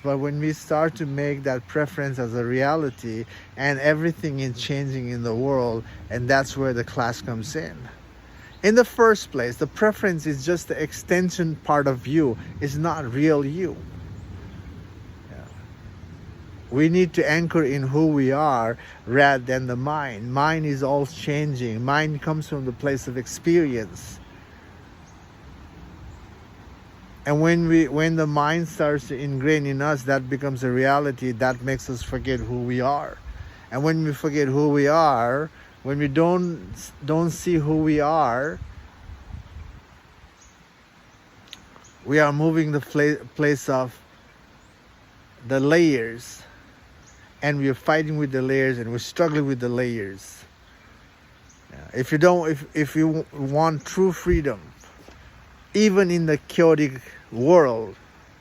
But when we start to make that preference as a reality, and everything is changing in the world, and that's where the class comes in. In the first place, the preference is just the extension part of you. It's not real you. We need to anchor in who we are rather than the mind. Mind is all changing. Mind comes from the place of experience. And when the mind starts to ingrain in us, that becomes a reality. That makes us forget who we are. And when we forget who we are, when we don't see who we are moving the place of the layers, and we're fighting with the layers, and we're struggling with the layers. If you want true freedom, even in the chaotic world,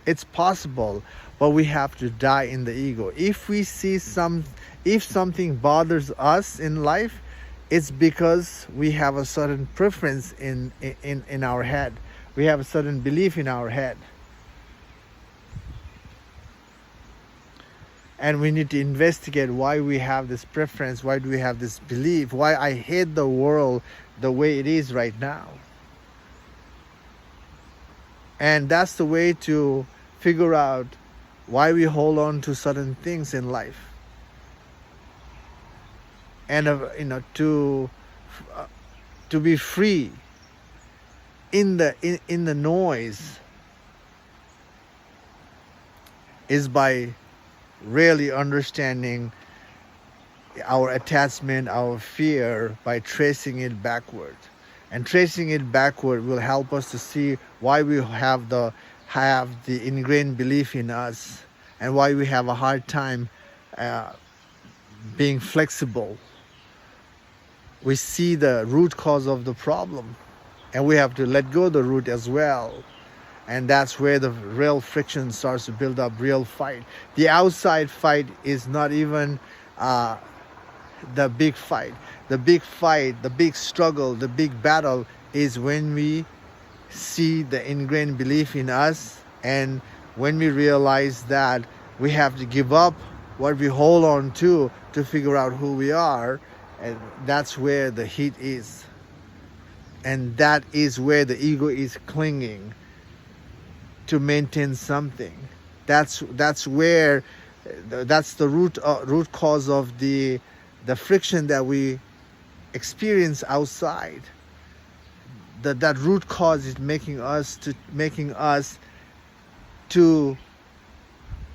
it's possible, but we have to die in the ego. If something bothers us in life, it's because we have a certain preference in our head. We have a certain belief in our head. And we need to investigate why we have this preference, why do we have this belief, why I hate the world the way it is right now. And that's the way to figure out why we hold on to certain things in life. And to be free in the noise is by really understanding our attachment, our fear, by tracing it backward. And tracing it backward will help us to see why we have the ingrained belief in us, and why we have a hard time being flexible. We see the root cause of the problem, and we have to let go of the root as well. And that's where the real friction starts to build up, real fight. The outside fight is not even the big fight. The big fight, the big struggle, the big battle is when we see the ingrained belief in us, and when we realize that we have to give up what we hold on to figure out who we are. And that's where the heat is. And that is where the ego is clinging to maintain something. That's where that's the root cause of the friction that we experience outside. That root cause is making us to